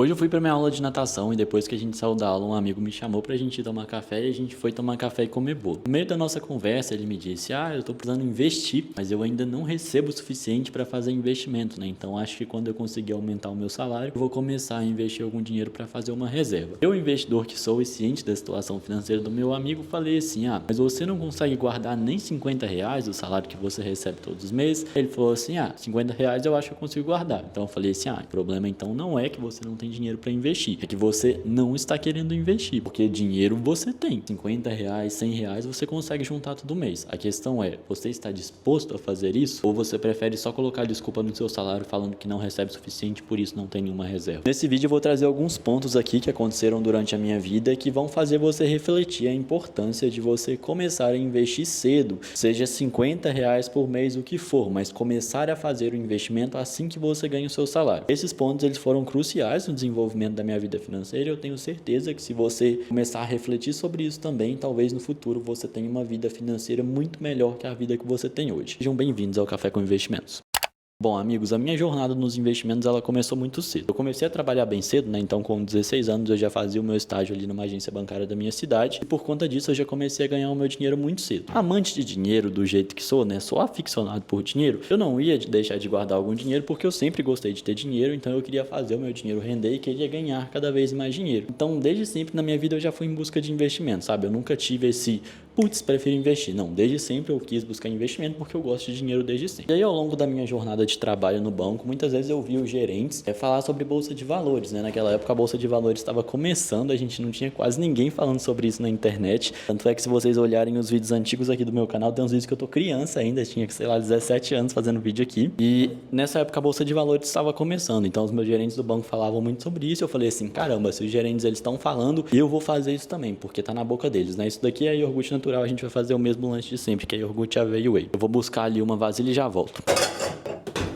Hoje eu fui pra minha aula de natação e depois que a gente saiu da aula, um amigo me chamou pra gente ir tomar café e a gente foi tomar café e comer bolo. No meio da nossa conversa, ele me disse: eu tô precisando investir, mas eu ainda não recebo o suficiente pra fazer investimento, né? Então acho que quando eu conseguir aumentar o meu salário, eu vou começar a investir algum dinheiro pra fazer uma reserva. Eu, investidor que sou e ciente da situação financeira do meu amigo, falei assim: mas você não consegue guardar nem R$ 50 do salário que você recebe todos os meses? Ele falou assim: R$ 50 eu acho que eu consigo guardar. Então eu falei assim: o problema então não é que você não tem dinheiro para investir, é que você não está querendo investir, porque dinheiro você tem, R$ 50, R$ 100 você consegue juntar todo mês. A questão é, você está disposto a fazer isso? Ou você prefere só colocar desculpa no seu salário falando que não recebe o suficiente, por isso não tem nenhuma reserva? Nesse vídeo eu vou trazer alguns pontos aqui que aconteceram durante a minha vida que vão fazer você refletir a importância de você começar a investir cedo, seja R$ 50 por mês, o que for, mas começar a fazer o investimento assim que você ganha o seu salário. Esses pontos eles foram cruciais no desenvolvimento da minha vida financeira e eu tenho certeza que se você começar a refletir sobre isso também, talvez no futuro você tenha uma vida financeira muito melhor que a vida que você tem hoje. Sejam bem-vindos ao Café com Investimentos. Bom, amigos, a minha jornada nos investimentos ela começou muito cedo. Eu comecei a trabalhar bem cedo, né? Então, com 16 anos, eu já fazia o meu estágio ali numa agência bancária da minha cidade. E por conta disso, eu já comecei a ganhar o meu dinheiro muito cedo. Amante de dinheiro, do jeito que sou, né? Sou aficionado por dinheiro. Eu não ia deixar de guardar algum dinheiro porque eu sempre gostei de ter dinheiro. Então, eu queria fazer o meu dinheiro render e queria ganhar cada vez mais dinheiro. Então, desde sempre na minha vida, eu já fui em busca de investimento, sabe? Eu nunca tive esse prefiro investir. Não, desde sempre eu quis buscar investimento porque eu gosto de dinheiro desde sempre. E aí, ao longo da minha jornada de trabalho no banco, muitas vezes eu vi os gerentes falar sobre bolsa de valores, né? Naquela época a bolsa de valores estava começando, a gente não tinha quase ninguém falando sobre isso na internet. Tanto é que se vocês olharem os vídeos antigos aqui do meu canal, tem uns vídeos que eu tô criança ainda, tinha que, sei lá, 17 anos fazendo vídeo aqui. E nessa época a bolsa de valores estava começando, então os meus gerentes do banco falavam muito sobre isso. Eu falei assim, caramba, se os gerentes eles estão falando, eu vou fazer isso também, porque tá na boca deles, né? Isso daqui é iogurte natural, a gente vai fazer o mesmo lanche de sempre, que é iogurte, aveia e whey. Eu vou buscar ali uma vasilha e já volto.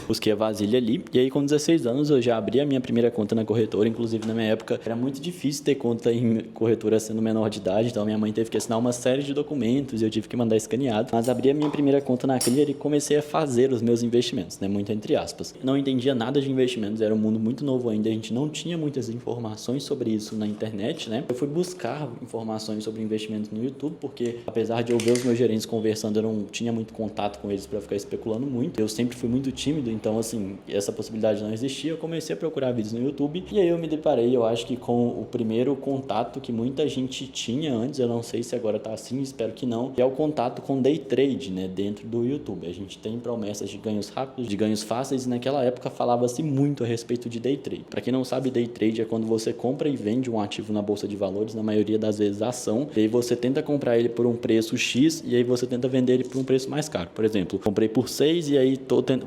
Busquei a vasilha ali, e aí com 16 anos eu já abri a minha primeira conta na corretora. Inclusive na minha época era muito difícil ter conta em corretora sendo menor de idade, então minha mãe teve que assinar uma série de documentos e eu tive que mandar escaneado. Mas abri a minha primeira conta na Clear e comecei a fazer os meus investimentos, né, muito entre aspas. Não entendia nada de investimentos, era um mundo muito novo ainda, a gente não tinha muitas informações sobre isso na internet, né? Eu fui buscar informações sobre investimentos no YouTube, porque apesar de eu ver os meus gerentes conversando, eu não tinha muito contato com eles para ficar especulando muito. Eu sempre fui muito tímido, então assim, essa possibilidade não existia. Eu comecei a procurar vídeos no YouTube e aí eu me deparei, eu acho que com o primeiro contato que muita gente tinha antes, eu não sei se agora tá assim, espero que não, que é o contato com day trade, né, dentro do YouTube. A gente tem promessas de ganhos rápidos, de ganhos fáceis, e naquela época falava-se muito a respeito de day trade. Para quem não sabe, day trade é quando você compra e vende um ativo na bolsa de valores, na maioria das vezes ação, e aí você tenta comprar ele por um preço X e aí você tenta vender ele por um preço mais caro. Por exemplo, comprei por 6 e aí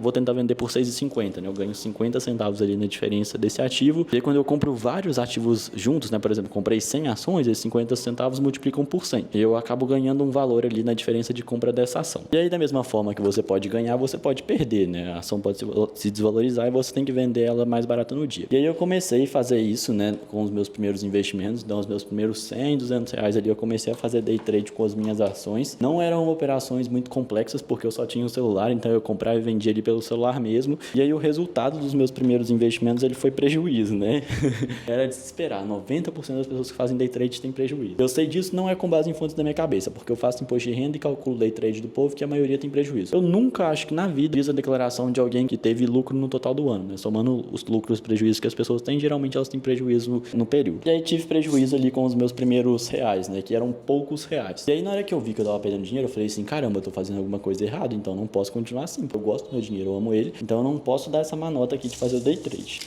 vou tentar vender por 6,50, né? Eu ganho 50 centavos ali na diferença desse ativo. E aí quando eu compro vários ativos juntos, né? Por exemplo, comprei 100 ações, esses 50 centavos multiplicam por 100. E eu acabo ganhando um valor ali na diferença de compra dessa ação. E aí da mesma forma que você pode ganhar, você pode perder, né? A ação pode se desvalorizar e você tem que vender ela mais barata no dia. E aí eu comecei a fazer isso, né? Com os meus primeiros investimentos, então os meus primeiros 100, 200 reais ali eu comecei a fazer day trade com as minhas ações. Não eram operações muito complexas porque eu só tinha um celular, então eu comprava e vendia ali pelo celular mesmo. E aí o resultado dos meus primeiros investimentos ele foi prejuízo, né? Era de se esperar, 90% das pessoas que fazem day trade têm prejuízo. Eu sei disso não é com base em fontes da minha cabeça, porque eu faço imposto de renda e calculo day trade do povo que a maioria tem prejuízo. Eu nunca acho que na vida fiz a declaração de alguém que teve lucro no total do ano, né? Somando os lucros e prejuízos que as pessoas têm, geralmente elas têm prejuízo no período. E aí tive prejuízo ali com os meus primeiros reais, né? Que eram poucos reais. E aí na hora que eu vi que eu tava perdendo dinheiro, eu falei assim, caramba, eu tô fazendo alguma coisa errada, então não posso continuar assim, porque eu gosto do meu dinheiro, eu amo ele, então eu não posso dar essa manota aqui de fazer o day trade.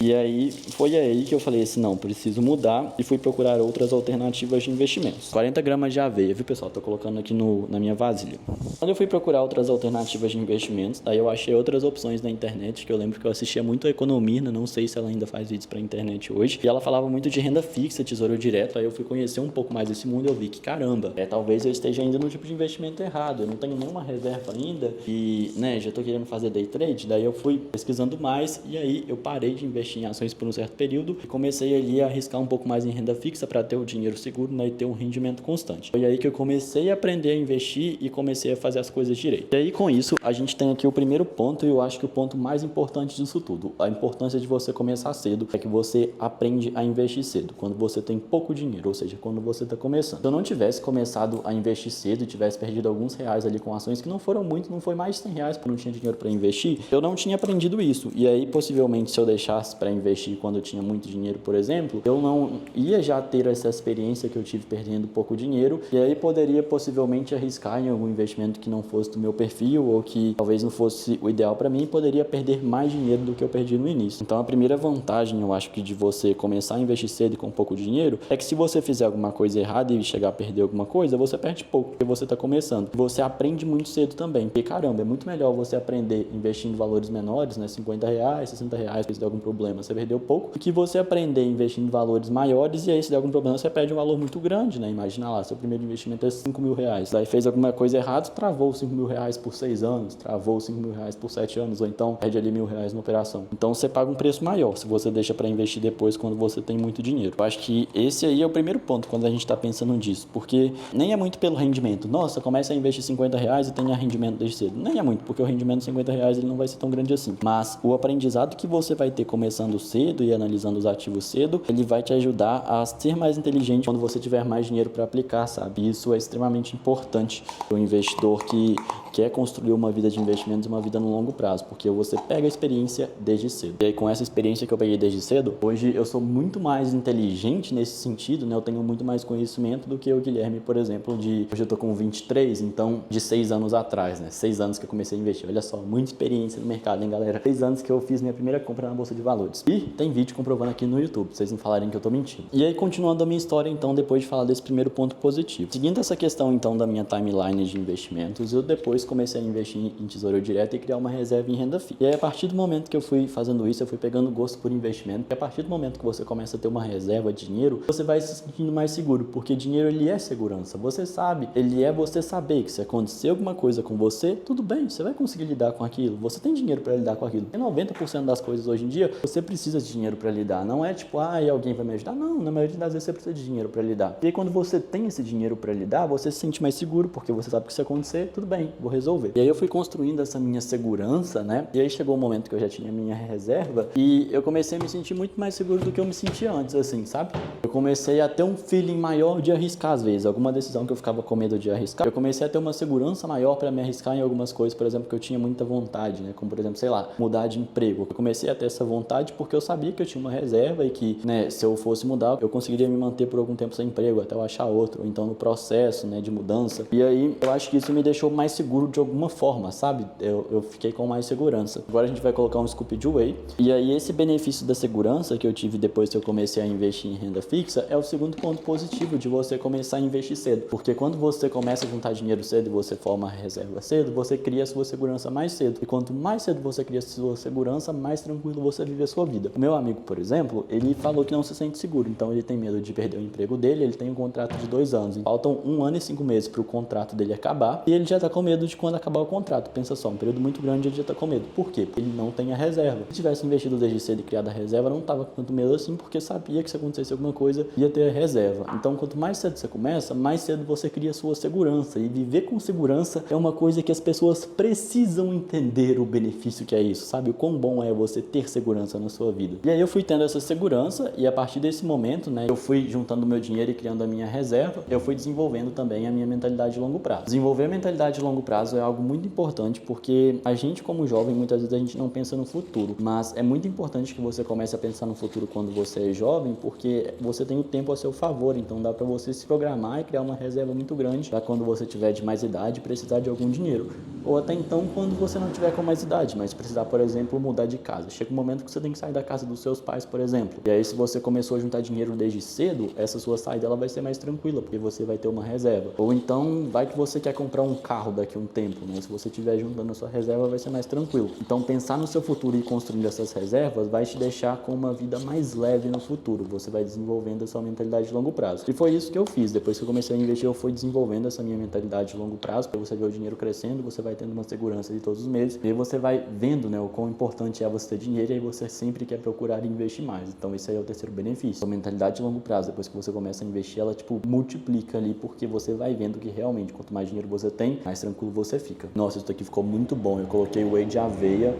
E aí, foi aí que eu falei assim, não, preciso mudar e fui procurar outras alternativas de investimentos. 40 gramas de aveia, viu pessoal? Tô colocando aqui na minha vasilha. Quando eu fui procurar outras alternativas de investimentos, daí eu achei outras opções na internet, que eu lembro que eu assistia muito a Economia, não sei se ela ainda faz vídeos pra internet hoje, e ela falava muito de renda fixa, tesouro direto. Aí eu fui conhecer um pouco mais desse mundo e eu vi que, caramba, talvez eu esteja ainda no tipo de investimento errado, eu não tenho nenhuma reserva ainda e, né, já tô querendo fazer day trade. Daí eu fui pesquisando mais e aí eu parei de investir investir em ações por um certo período e comecei ali a arriscar um pouco mais em renda fixa para ter o dinheiro seguro, né, e ter um rendimento constante. Foi aí que eu comecei a aprender a investir e comecei a fazer as coisas direito. E aí com isso a gente tem aqui o primeiro ponto, e eu acho que o ponto mais importante disso tudo, a importância de você começar cedo, é que você aprende a investir cedo, quando você tem pouco dinheiro, ou seja, quando você está começando. Se eu não tivesse começado a investir cedo e tivesse perdido alguns reais ali com ações que não foram muito, não foi mais de 100 reais porque eu não tinha dinheiro para investir, eu não tinha aprendido isso. E aí possivelmente se eu deixasse para investir quando eu tinha muito dinheiro, por exemplo, eu não ia já ter essa experiência que eu tive perdendo pouco dinheiro, e aí poderia possivelmente arriscar em algum investimento que não fosse do meu perfil ou que talvez não fosse o ideal para mim, e poderia perder mais dinheiro do que eu perdi no início. Então a primeira vantagem, eu acho que de você começar a investir cedo e com pouco dinheiro, é que se você fizer alguma coisa errada e chegar a perder alguma coisa, você perde pouco, porque você está começando. Você aprende muito cedo também, porque caramba, é muito melhor você aprender investindo valores menores, né, 50 reais, 60 reais, se der algum problema você perdeu pouco, do que você aprender investindo em valores maiores e aí se der algum problema você perde um valor muito grande, né? Imagina lá, seu primeiro investimento é 5 mil reais, daí fez alguma coisa errada, travou 5 mil reais por 6 anos, travou 5 mil reais por 7 anos, ou então perde ali 1.000 reais na operação. Então você paga um preço maior se você deixa para investir depois quando você tem muito dinheiro. Eu acho que esse aí é o primeiro ponto quando a gente está pensando nisso, porque nem é muito pelo rendimento. Nossa, começa a investir 50 reais e tenha rendimento desde cedo. Nem é muito, porque o rendimento de 50 reais ele não vai ser tão grande assim. Mas o aprendizado que você vai ter começando cedo e analisando os ativos cedo, ele vai te ajudar a ser mais inteligente quando você tiver mais dinheiro para aplicar, sabe? Isso é extremamente importante para o investidor que quer construir uma vida de investimentos e uma vida no longo prazo, porque você pega a experiência desde cedo. E aí com essa experiência que eu peguei desde cedo, hoje eu sou muito mais inteligente nesse sentido, né? Eu tenho muito mais conhecimento do que o Guilherme, por exemplo, hoje eu tô com 23, então de 6 anos atrás, né? 6 anos que eu comecei a investir. Olha só, muita experiência no mercado, hein, galera? 6 anos que eu fiz minha primeira compra na Bolsa de Valores. E tem vídeo comprovando aqui no YouTube, pra vocês não falarem que eu tô mentindo. E aí, continuando a minha história, então, depois de falar desse primeiro ponto positivo. Seguindo essa questão, então, da minha timeline de investimentos, eu depois comecei a investir em tesouro direto e criar uma reserva em renda fixa. E aí, a partir do momento que eu fui fazendo isso, eu fui pegando gosto por investimento, e a partir do momento que você começa a ter uma reserva de dinheiro, você vai se sentindo mais seguro, porque dinheiro, ele é segurança. Você sabe, ele é você saber que se acontecer alguma coisa com você, tudo bem, você vai conseguir lidar com aquilo. Você tem dinheiro para lidar com aquilo. E 90% das coisas hoje em dia, você precisa de dinheiro para lidar. Não é tipo, e alguém vai me ajudar. Não, na maioria das vezes você precisa de dinheiro para lidar. E aí, quando você tem esse dinheiro para lidar, você se sente mais seguro, porque você sabe que se acontecer, tudo bem, vou resolver. E aí eu fui construindo essa minha segurança, né? E aí chegou o momento que eu já tinha minha reserva e eu comecei a me sentir muito mais seguro do que eu me sentia antes, assim, sabe? Eu comecei a ter um feeling maior de arriscar às vezes. Alguma decisão que eu ficava com medo de arriscar, eu comecei a ter uma segurança maior para me arriscar em algumas coisas, por exemplo, que eu tinha muita vontade, né? Como, por exemplo, sei lá, mudar de emprego. Eu comecei a ter essa vontade porque eu sabia que eu tinha uma reserva e que, né, se eu fosse mudar, eu conseguiria me manter por algum tempo sem emprego, até eu achar outro, ou então no processo, né, de mudança. E aí, eu acho que isso me deixou mais seguro de alguma forma, sabe? Eu fiquei com mais segurança. Agora a gente vai colocar um scoop de whey. E aí, esse benefício da segurança que eu tive depois que eu comecei a investir em renda fixa é o segundo ponto positivo de você começar a investir cedo. Porque quando você começa a juntar dinheiro cedo e você forma a reserva cedo, você cria a sua segurança mais cedo. E quanto mais cedo você cria a sua segurança, mais tranquilo você vive a sua vida. O meu amigo, por exemplo, ele falou que não se sente seguro. Então ele tem medo de perder o emprego dele, ele tem um contrato de 2 anos. Faltam 1 ano e 5 meses para o contrato dele acabar. E ele já está com medo de quando acabar o contrato. Pensa só, um período muito grande ele já está com medo. Por quê? Porque ele não tem a reserva. Se tivesse investido desde cedo e criado a reserva, não estava com tanto medo assim, porque sabia que se acontecesse alguma coisa, ia ter a reserva. Então, quanto mais cedo você começa, mais cedo você cria a sua segurança. E viver com segurança é uma coisa que as pessoas precisam entender o benefício que é isso, sabe? O quão bom é você ter segurança na sua vida. E aí eu fui tendo essa segurança e a partir desse momento, né, eu fui juntando meu dinheiro e criando a minha reserva, eu fui desenvolvendo também a minha mentalidade de longo prazo. Desenvolver a mentalidade de longo prazo é algo muito importante porque a gente como jovem, muitas vezes a gente não pensa no futuro, mas é muito importante que você comece a pensar no futuro quando você é jovem, porque você tem o tempo a seu favor, então dá para você se programar e criar uma reserva muito grande para quando você tiver de mais idade e precisar de algum dinheiro. Ou até então quando você não tiver com mais idade, mas precisar, por exemplo, mudar de casa. Chega um momento que você tem que sair da casa dos seus pais, por exemplo. E aí se você começou a juntar dinheiro desde cedo, essa sua saída ela vai ser mais tranquila, porque você vai ter uma reserva. Ou então vai que você quer comprar um carro daqui a um tempo, né? Se você estiver juntando a sua reserva, vai ser mais tranquilo. Então pensar no seu futuro e construindo essas reservas vai te deixar com uma vida mais leve no futuro. Você vai desenvolvendo a sua mentalidade de longo prazo. E foi isso que eu fiz. Depois que eu comecei a investir, eu fui desenvolvendo essa minha mentalidade de longo prazo, para você ver o dinheiro crescendo, você vai tendo uma segurança de todos os meses, e aí você vai vendo, né, o quão importante é você ter dinheiro, e aí você sempre quer procurar investir mais. Então esse aí é o terceiro benefício. A mentalidade de longo prazo, depois que você começa a investir, ela tipo multiplica ali, porque você vai vendo que realmente quanto mais dinheiro você tem, mais tranquilo você fica. Nossa, isso aqui ficou muito bom. Eu coloquei whey de aveia,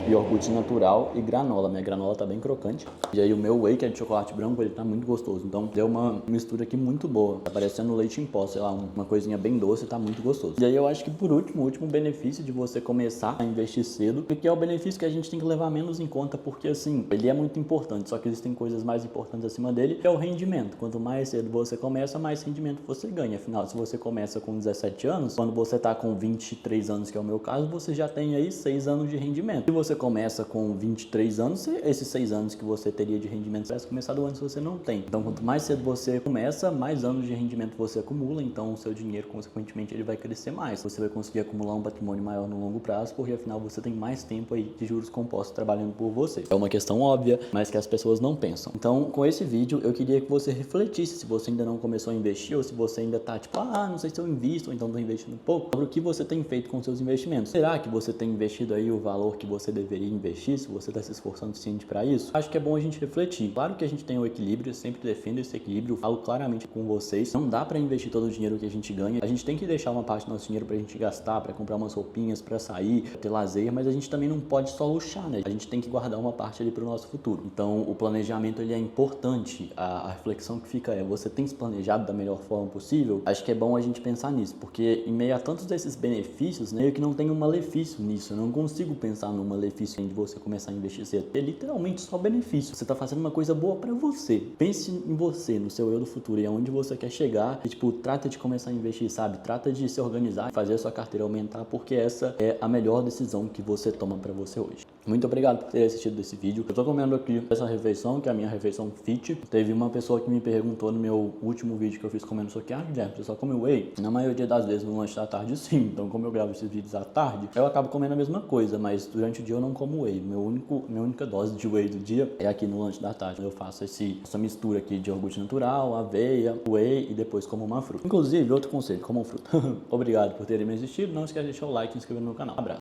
iogurte natural e granola. Minha granola tá bem crocante. E aí o meu whey, que é de chocolate branco, ele tá muito gostoso. Então deu uma mistura aqui muito boa. Tá parecendo leite em pó, sei lá, uma coisinha bem doce, tá muito gostoso. E aí eu acho que por último, o último benefício de você começar a investir cedo, que é o benefício que a gente tem que levar menos em conta, porque assim, ele é muito importante, só que existem coisas mais importantes acima dele, que é o rendimento. Quanto mais cedo você começa, mais rendimento você ganha. Afinal, se você começa com 17 anos, quando você tá com 23 anos, que é o meu caso, você já tem aí 6 anos de rendimento. Se você começa com 23 anos, esses 6 anos que você teria de rendimento, se tivesse começado antes, você não tem. Então, quanto mais cedo você começa, mais anos de rendimento você acumula, então o seu dinheiro, consequentemente, ele vai crescer mais. Você vai conseguir acumular um patrimônio maior no longo prazo, porque afinal você tem mais tempo aí de juros compostos trabalhando por você. É uma questão óbvia, mas que as pessoas não pensam. Então, com esse vídeo, eu queria que você refletisse, se você ainda não começou a investir, ou se você ainda tá tipo, não sei se eu invisto, ou então tô investindo pouco, sobre o que você tem feito com seus investimentos. Será que você tem investido aí o valor que você deveria investir, se você tá se esforçando o suficiente para isso? Acho que é bom a gente refletir. Claro que a gente tem o equilíbrio, eu sempre defendo esse equilíbrio, falo claramente com vocês, não dá para investir todo o dinheiro que a gente ganha, a gente tem que deixar uma parte do nosso dinheiro pra gente gastar, pra comprar umas roupinhas, pra sair, pra ter lazer, mas a gente também não pode só luxar, né? A gente tem que guardar uma parte ali pro nosso futuro. Então, o planejamento, ele é importante. A reflexão que fica é, você tem se planejado da melhor forma possível? Acho que é bom a gente pensar nisso, porque em meio a tantos desses benefícios, né, eu que não tenho um malefício nisso, eu não consigo pensar num malefício de você começar a investir cedo. É literalmente só benefício. Você tá fazendo uma coisa boa pra você. Pense em você, no seu eu do futuro e aonde você quer chegar e, tipo, trata de começar a investir, sabe? Trata de se organizar, fazer a sua carteira aumentar, porque essa é a melhor decisão que você toma pra você hoje. Muito obrigado por ter assistido esse vídeo. Eu tô comendo aqui essa refeição, que é a minha refeição fit. Teve uma pessoa que me perguntou no meu último vídeo que eu fiz comendo isso aqui, Guilherme, você só come whey? Na maioria das vezes no lanche da tarde sim, então como eu gravo esses vídeos à tarde, eu acabo comendo a mesma coisa, mas durante o dia eu não como whey. Minha única dose de whey do dia é aqui no lanche da tarde. Eu faço essa mistura aqui de iogurte natural, aveia, whey e depois como uma fruta. Inclusive, outro conselho, como fruta. Obrigado por terem me assistido, não esquece de deixar o like e se inscrever no meu canal. Abraço.